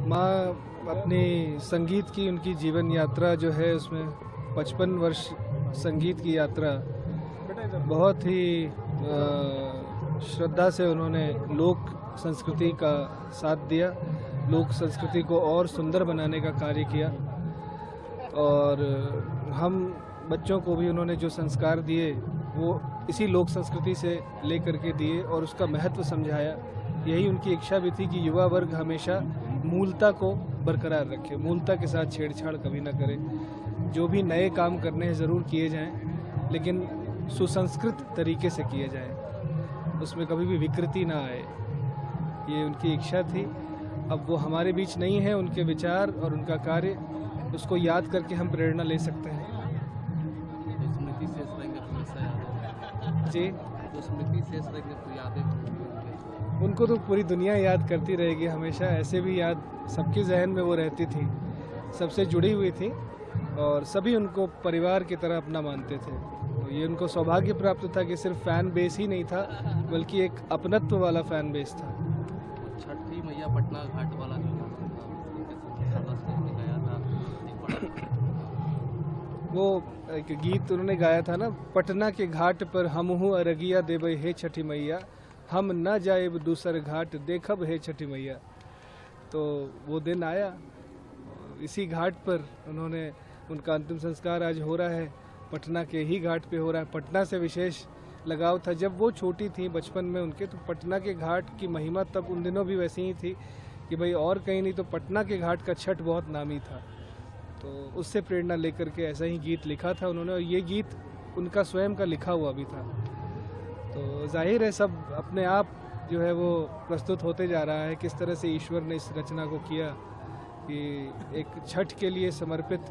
माँ अपनी संगीत की उनकी जीवन यात्रा जो है उसमें 55 वर्ष संगीत की यात्रा बहुत ही श्रद्धा से उन्होंने लोक संस्कृति का साथ दिया, लोक संस्कृति को और सुंदर बनाने का कार्य किया। और हम बच्चों को भी उन्होंने जो संस्कार दिए वो इसी लोक संस्कृति से लेकर के दिए और उसका महत्व समझाया। यही उनकी इच्छा भी थी कि युवा वर्ग हमेशा मूलता को बरकरार रखे, मूलता के साथ छेड़छाड़ कभी ना करे। जो भी नए काम करने हैं ज़रूर किए जाएं, लेकिन सुसंस्कृत तरीके से किए जाएं, उसमें कभी भी विकृति ना आए। ये उनकी इच्छा थी। अब वो हमारे बीच नहीं है, उनके विचार और उनका कार्य, उसको याद करके हम प्रेरणा ले सकते हैं। स्मृति शेष रहेंगे हमेशा याद जी, तो स्मृति शेष रहेंगे तो यादें उनको तो पूरी दुनिया याद करती रहेगी हमेशा। ऐसे भी याद सबके जहन में वो रहती थी, सबसे जुड़ी हुई थी और सभी उनको परिवार की तरह अपना मानते थे। तो ये उनको सौभाग्य प्राप्त था कि सिर्फ फैन बेस ही नहीं था, बल्कि एक अपनत्व वाला फैन बेस था। छठी मैया पटना घाट वाला जो गाया था, वो एक गीत उन्होंने गाया था ना, पटना के घाट पर हमहू अरगिया देबे हे छठी मैया, हम न जाएब दूसर घाट देखब हे छठी मैया। तो वो दिन आया, इसी घाट पर उन्होंने, उनका अंतिम संस्कार आज हो रहा है, पटना के ही घाट पे हो रहा है। पटना से विशेष लगाव था जब वो छोटी थी बचपन में उनके, तो पटना के घाट की महिमा तब उन दिनों भी वैसी ही थी कि भाई और कहीं नहीं तो पटना के घाट का छठ बहुत नामी था। तो उससे प्रेरणा लेकर के ऐसा ही गीत लिखा था उन्होंने, और ये गीत उनका स्वयं का लिखा हुआ भी था। तो जाहिर है सब अपने आप जो है वो प्रस्तुत होते जा रहा है, किस तरह से ईश्वर ने इस रचना को किया कि एक छठ के लिए समर्पित,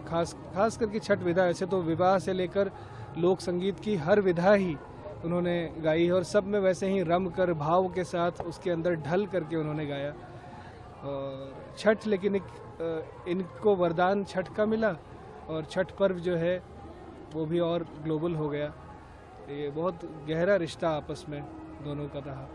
खास करके छठ विधा। ऐसे तो विवाह से लेकर लोक संगीत की हर विधा ही उन्होंने गाई है और सब में वैसे ही रम कर भाव के साथ उसके अंदर ढल करके उन्होंने गाया। और छठ, लेकिन इनको वरदान छठ का मिला और छठ पर्व जो है वो भी और ग्लोबल हो गया। ये बहुत गहरा रिश्ता आपस में दोनों का रहा।